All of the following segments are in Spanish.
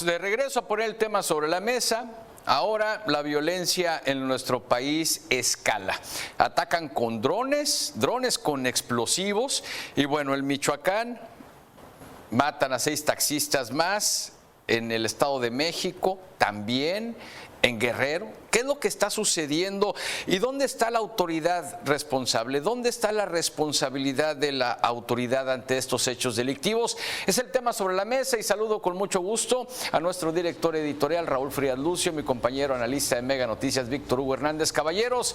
de regreso a poner el tema sobre la mesa. Ahora la violencia en nuestro país escala. Atacan con drones con explosivos. Y bueno, en Michoacán matan a 6 taxistas más. En el Estado de México también. En Guerrero, ¿qué es lo que está sucediendo y dónde está la autoridad responsable? ¿Dónde está la responsabilidad de la autoridad ante estos hechos delictivos? Es el tema sobre la mesa y saludo con mucho gusto a nuestro director editorial Raúl Frías Lucio, mi compañero analista de Mega Noticias Víctor Hugo Hernández. Caballeros,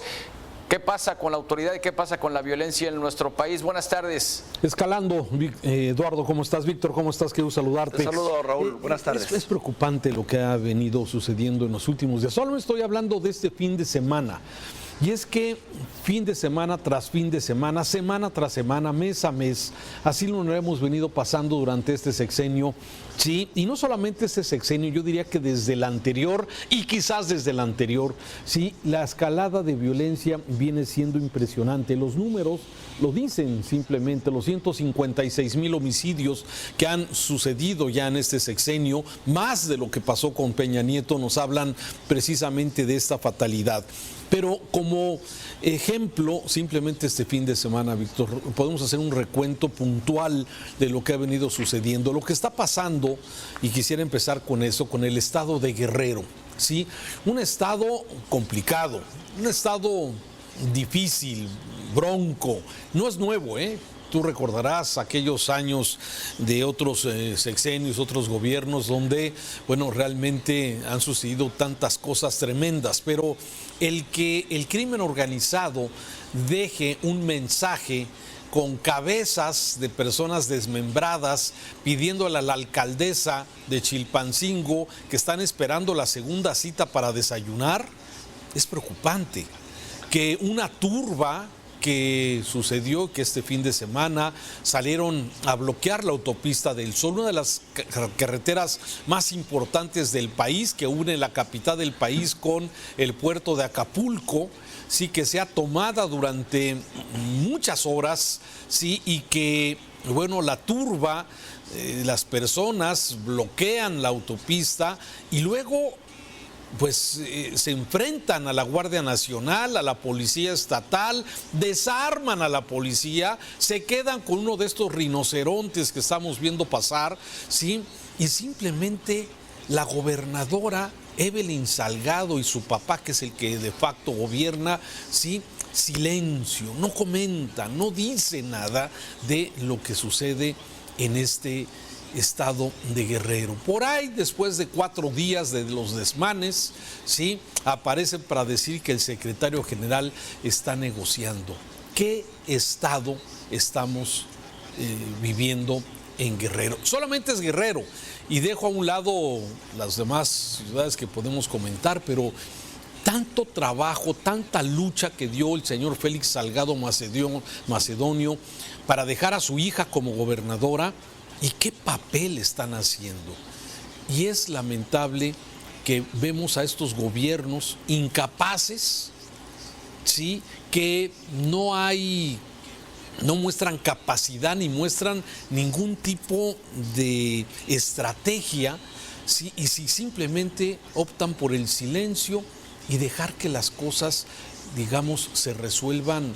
¿qué pasa con la autoridad y qué pasa con la violencia en nuestro país? Buenas tardes. Escalando, Eduardo, ¿cómo estás? Víctor, ¿cómo estás? Quiero saludarte. Te saludo, Raúl. Buenas tardes. Es preocupante lo que ha venido sucediendo en los últimos días. Solo estoy hablando de este fin de semana. Y es que fin de semana tras fin de semana, semana tras semana, mes a mes, así lo hemos venido pasando durante este sexenio. Sí, y no solamente este sexenio, yo diría que desde el anterior y quizás desde el anterior, sí, la escalada de violencia viene siendo impresionante. Los números lo dicen simplemente, los 156,000 homicidios que han sucedido ya en este sexenio, más de lo que pasó con Peña Nieto, nos hablan precisamente de esta fatalidad. Pero como ejemplo, simplemente este fin de semana, Víctor, podemos hacer un recuento puntual de lo que ha venido sucediendo, lo que está pasando, y quisiera empezar con eso, con el estado de Guerrero, ¿sí? Un estado complicado, un estado difícil, bronco, no es nuevo, ¿eh? Tú recordarás aquellos años de otros sexenios, otros gobiernos donde, bueno, realmente han sucedido tantas cosas tremendas, pero el que el crimen organizado deje un mensaje con cabezas de personas desmembradas pidiéndole a la alcaldesa de Chilpancingo que están esperando la segunda cita para desayunar, es preocupante. Que una turba que sucedió que este fin de semana salieron a bloquear la autopista del Sol, una de las carreteras más importantes del país, que une la capital del país con el puerto de Acapulco, sí, que sea tomada durante muchas horas, sí, y que, bueno, la turba, las personas bloquean la autopista y luego pues se enfrentan a la Guardia Nacional, a la Policía Estatal, desarman a la policía, se quedan con uno de estos rinocerontes que estamos viendo pasar, ¿sí? Y simplemente la gobernadora Evelyn Salgado y su papá, que es el que de facto gobierna, ¿sí? Silencio, no comenta, no dice nada de lo que sucede en este estado de Guerrero. Por ahí, después de 4 días de los desmanes, ¿sí?, aparecen para decir que el secretario general está negociando. ¿Qué estado estamos viviendo en Guerrero? Solamente es Guerrero, y dejo a un lado las demás ciudades que podemos comentar, pero tanto trabajo, tanta lucha que dio el señor Félix Salgado Macedonio para dejar a su hija como gobernadora. ¿Y qué papel están haciendo? Y es lamentable que vemos a estos gobiernos incapaces, ¿sí?, que no muestran capacidad ni muestran ningún tipo de estrategia, ¿sí?, y si simplemente optan por el silencio y dejar que las cosas, digamos, se resuelvan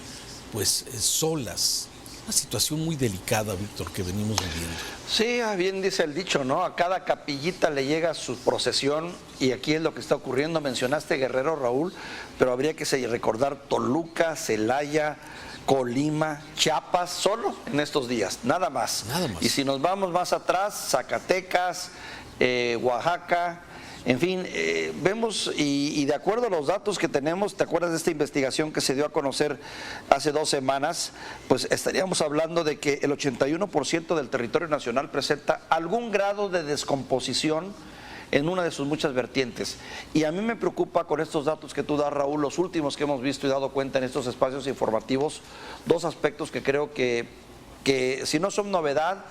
pues solas. Una situación muy delicada, Víctor, que venimos viviendo. Sí, bien dice el dicho, ¿no? A cada capillita le llega su procesión, y aquí es lo que está ocurriendo. Mencionaste Guerrero, Raúl, pero habría que recordar Toluca, Celaya, Colima, Chiapas, solo en estos días, nada más. Nada más. Y si nos vamos más atrás, Zacatecas, Oaxaca. En fin, vemos, y de acuerdo a los datos que tenemos, ¿te acuerdas de esta investigación que se dio a conocer hace 2 semanas? Pues estaríamos hablando de que el 81% del territorio nacional presenta algún grado de descomposición en una de sus muchas vertientes. Y a mí me preocupa con estos datos que tú das, Raúl, los últimos que hemos visto y dado cuenta en estos espacios informativos, 2 aspectos que creo que si no son novedad,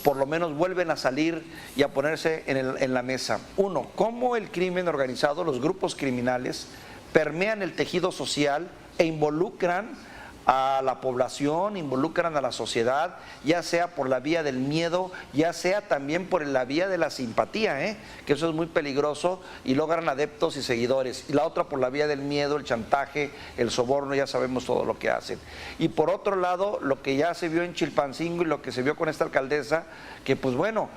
por lo menos vuelven a salir y a ponerse en la mesa. Uno, cómo el crimen organizado, los grupos criminales, permean el tejido social e involucran a la población, involucran a la sociedad, ya sea por la vía del miedo, ya sea también por la vía de la simpatía, que eso es muy peligroso, y logran adeptos y seguidores. Y la otra por la vía del miedo, el chantaje, el soborno, ya sabemos todo lo que hacen. Y por otro lado, lo que ya se vio en Chilpancingo y lo que se vio con esta alcaldesa, que pues bueno,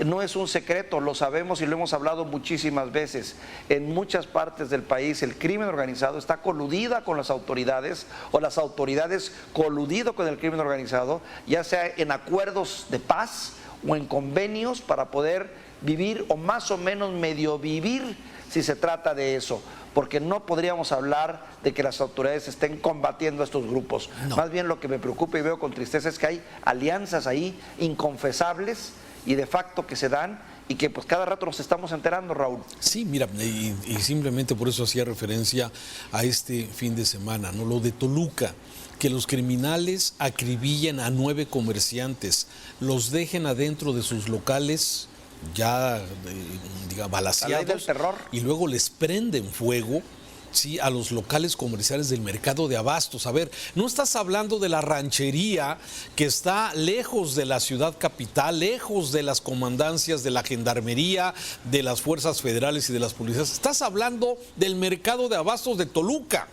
no es un secreto, lo sabemos y lo hemos hablado muchísimas veces. En muchas partes del país el crimen organizado está coludida con las autoridades, o las autoridades coludido con el crimen organizado, ya sea en acuerdos de paz o en convenios para poder vivir o más o menos medio vivir, si se trata de eso, porque no podríamos hablar de que las autoridades estén combatiendo a estos grupos. No. Más bien lo que me preocupa y veo con tristeza es que hay alianzas ahí inconfesables y de facto que se dan y que pues cada rato nos estamos enterando, Raúl. Sí, mira, y simplemente por eso hacía referencia a este fin de semana, ¿no? Lo de Toluca, que los criminales acribillen a 9 comerciantes, los dejen adentro de sus locales ya balaceados y luego les prenden fuego. Sí, a los locales comerciales del mercado de abastos. A ver, no estás hablando de la ranchería que está lejos de la ciudad capital, lejos de las comandancias de la gendarmería, de las fuerzas federales y de las policías. Estás hablando del mercado de abastos de Toluca.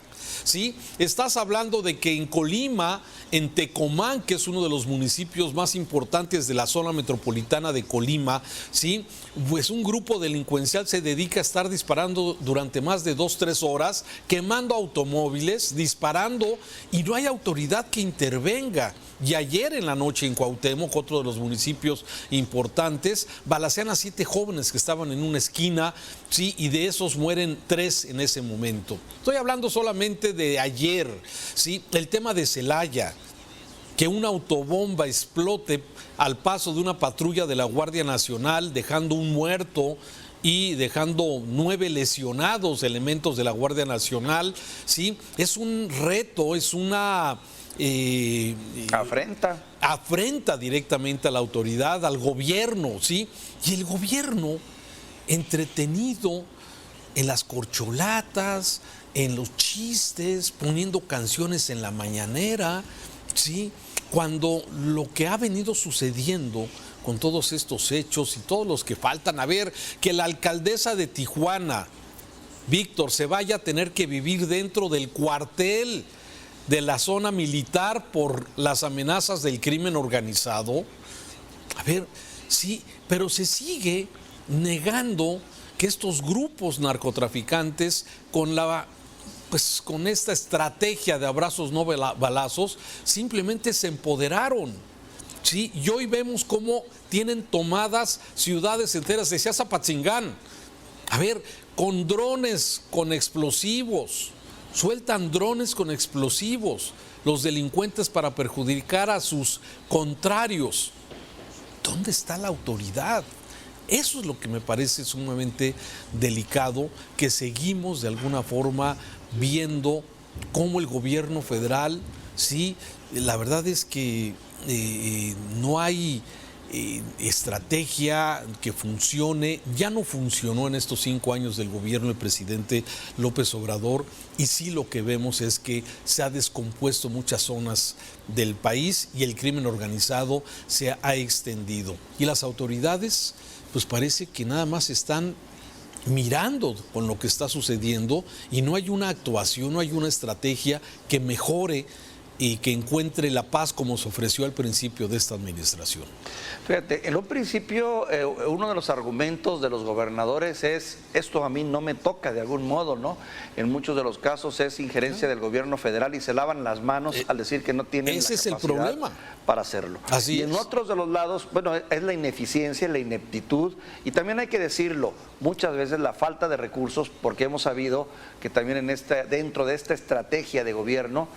¿Sí? Estás hablando de que en Colima, en Tecomán, que es uno de los municipios más importantes de la zona metropolitana de Colima, ¿sí? Pues un grupo delincuencial se dedica a estar disparando durante más de 2-3 horas, quemando automóviles, disparando, y no hay autoridad que intervenga. Y ayer en la noche en Cuauhtémoc, otro de los municipios importantes, balacean a 7 jóvenes que estaban en una esquina, ¿sí? Y de esos mueren 3 en ese momento. Estoy hablando solamente de ayer, ¿sí? El tema de Celaya, que una autobomba explote al paso de una patrulla de la Guardia Nacional, dejando un muerto y dejando 9 lesionados elementos de la Guardia Nacional, ¿sí? Es un reto, es una... afrenta directamente a la autoridad, al gobierno, ¿sí? Y el gobierno entretenido en las corcholatas, en los chistes, poniendo canciones en la mañanera, ¿sí? Cuando lo que ha venido sucediendo con todos estos hechos y todos los que faltan, a ver, que la alcaldesa de Tijuana, Víctor, se vaya a tener que vivir dentro del cuartel de la zona militar por las amenazas del crimen organizado. A ver, sí, pero se sigue negando que estos grupos narcotraficantes con esta estrategia de abrazos no balazos simplemente se empoderaron. ¿Sí? Y hoy vemos cómo tienen tomadas ciudades enteras. Decía Zapatzingán, a ver, con drones, con explosivos. Sueltan drones con explosivos los delincuentes para perjudicar a sus contrarios. ¿Dónde está la autoridad? Eso es lo que me parece sumamente delicado, que seguimos de alguna forma viendo cómo el gobierno federal, sí, la verdad es que no hay estrategia que funcione. Ya no funcionó en estos 5 años del gobierno del presidente López Obrador, y sí lo que vemos es que se ha descompuesto muchas zonas del país y el crimen organizado se ha extendido. Y las autoridades, pues parece que nada más están mirando con lo que está sucediendo y no hay una actuación, no hay una estrategia que mejore y que encuentre la paz como se ofreció al principio de esta administración. Fíjate, en un principio uno de los argumentos de los gobernadores es: esto a mí no me toca de algún modo, ¿no? En muchos de los casos es injerencia del gobierno federal y se lavan las manos al decir que no tienen ese la es el capacidad problema para hacerlo. Así y en otros de los lados, bueno, es la ineficiencia, la ineptitud, y también hay que decirlo, muchas veces la falta de recursos, porque hemos sabido que también dentro de esta estrategia de gobierno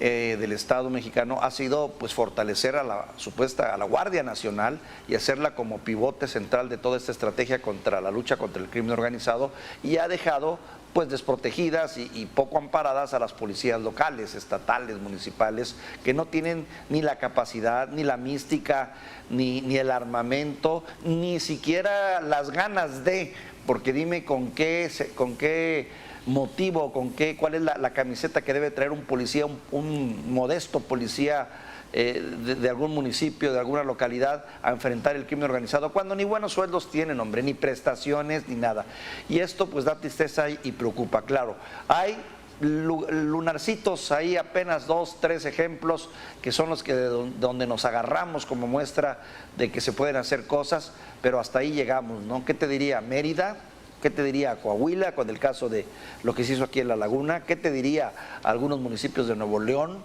del Estado mexicano ha sido pues fortalecer a la Guardia Nacional y hacerla como pivote central de toda esta estrategia contra la lucha contra el crimen organizado, y ha dejado pues desprotegidas y poco amparadas a las policías locales, estatales, municipales, que no tienen ni la capacidad, ni la mística, ni el armamento, ni siquiera las ganas de, porque dime con qué motivo, cuál es la camiseta que debe traer un policía, un modesto policía de algún municipio, de alguna localidad, a enfrentar el crimen organizado, cuando ni buenos sueldos tienen, hombre, ni prestaciones, ni nada. Y esto pues da tristeza y preocupa, claro. Hay lunarcitos ahí, apenas 2, 3 ejemplos que son los que donde nos agarramos como muestra de que se pueden hacer cosas, pero hasta ahí llegamos, ¿no? ¿Qué te diría Mérida? ¿Qué te diría Coahuila con el caso de lo que se hizo aquí en La Laguna? ¿Qué te diría algunos municipios de Nuevo León?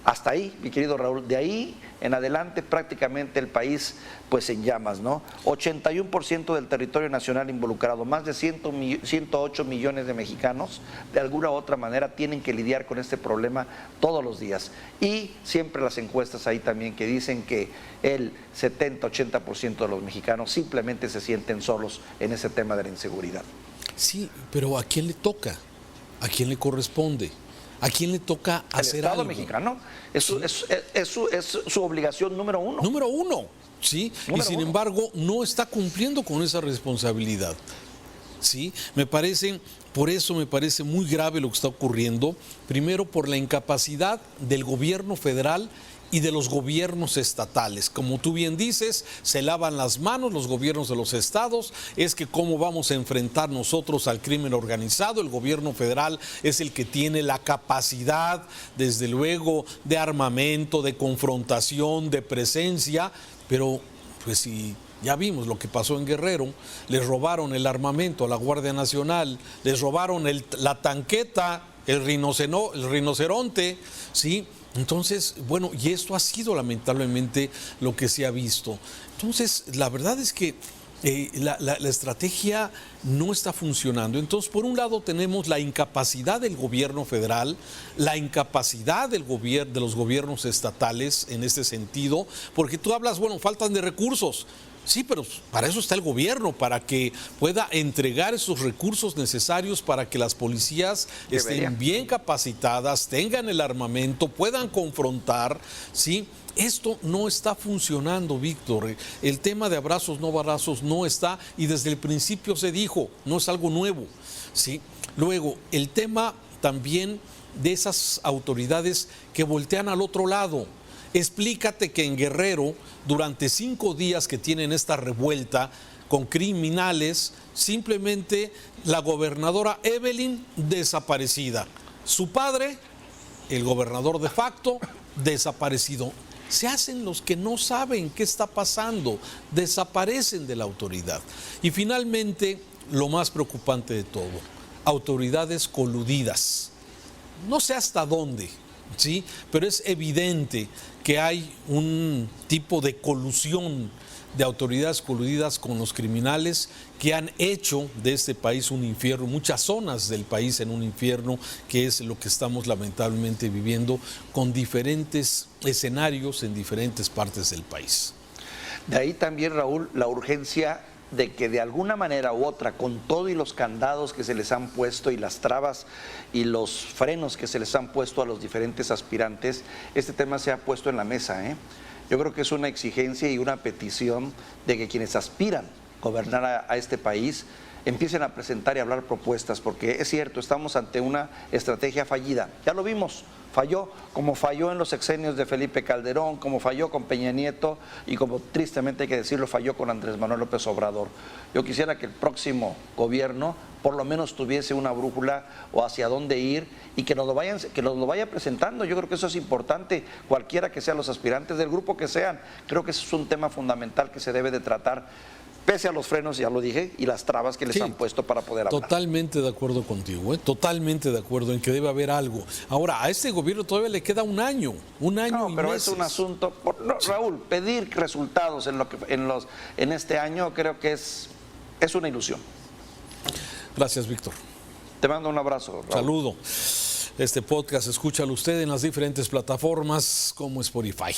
Hasta ahí, mi querido Raúl, de ahí en adelante prácticamente el país pues en llamas, ¿no? 81% del territorio nacional involucrado, más de 108 millones de mexicanos, de alguna u otra manera tienen que lidiar con este problema todos los días. Y siempre las encuestas ahí también que dicen que el 70-80% de los mexicanos simplemente se sienten solos en ese tema de la inseguridad. Sí, pero ¿a quién le toca? ¿A quién le corresponde? ¿A quién le toca hacer el Estado algo? mexicano, es su obligación número uno. Número uno, ¿sí? Número y sin uno. embargo no está cumpliendo con esa responsabilidad. ¿Sí? Por eso me parece muy grave lo que está ocurriendo. Primero, por la incapacidad del gobierno federal y de los gobiernos estatales. Como tú bien dices, se lavan las manos los gobiernos de los estados, es que cómo vamos a enfrentar nosotros al crimen organizado. El gobierno federal es el que tiene la capacidad, desde luego, de armamento, de confrontación, de presencia, pero pues si ya vimos lo que pasó en Guerrero, les robaron el armamento a la Guardia Nacional, les robaron la tanqueta, el rinoceronte, ¿sí? Entonces, bueno, y esto ha sido lamentablemente lo que se ha visto. Entonces, la verdad es que la estrategia no está funcionando. Entonces, por un lado tenemos la incapacidad del gobierno federal, la incapacidad de los gobiernos estatales en este sentido, porque tú hablas, bueno, faltan de recursos. Sí, pero para eso está el gobierno, para que pueda entregar esos recursos necesarios para que las policías estén bien capacitadas, tengan el armamento, puedan confrontar, ¿sí? Esto no está funcionando, Víctor. El tema de abrazos, no balazos no está, y desde el principio se dijo, no es algo nuevo, ¿sí? Luego, el tema también de esas autoridades que voltean al otro lado. Explícate que en Guerrero, durante 5 días que tienen esta revuelta con criminales, simplemente la gobernadora Evelyn desaparecida. Su padre, el gobernador de facto, desaparecido. Se hacen los que no saben qué está pasando, desaparecen de la autoridad. Y finalmente, lo más preocupante de todo, autoridades coludidas. No sé hasta dónde, ¿sí? Pero es evidente que hay un tipo de colusión de autoridades coludidas con los criminales que han hecho de este país un infierno, muchas zonas del país en un infierno, que es lo que estamos lamentablemente viviendo con diferentes escenarios en diferentes partes del país. De ahí también, Raúl, la urgencia de que de alguna manera u otra, con todo y los candados que se les han puesto y las trabas y los frenos que se les han puesto a los diferentes aspirantes, este tema se ha puesto en la mesa, ¿eh? Yo creo que es una exigencia y una petición de que quienes aspiran a gobernar a este país empiecen a presentar y hablar propuestas, porque es cierto, estamos ante una estrategia fallida. Ya lo vimos, falló, como falló en los sexenios de Felipe Calderón, como falló con Peña Nieto y como tristemente hay que decirlo, falló con Andrés Manuel López Obrador. Yo quisiera que el próximo gobierno por lo menos tuviese una brújula o hacia dónde ir y que nos lo vaya presentando. Yo creo que eso es importante, cualquiera que sean los aspirantes del grupo que sean. Creo que eso es un tema fundamental que se debe de tratar, pese a los frenos, ya lo dije, y las trabas que les han puesto para poder hablar. Totalmente de acuerdo contigo, totalmente de acuerdo en que debe haber algo. Ahora, a este gobierno todavía le queda un año no, y pero meses. es un asunto, Raúl, pedir resultados en este año creo que es una ilusión. Gracias, Víctor. Te mando un abrazo, Raúl. Saludo. Este podcast, escúchalo usted en las diferentes plataformas como Spotify.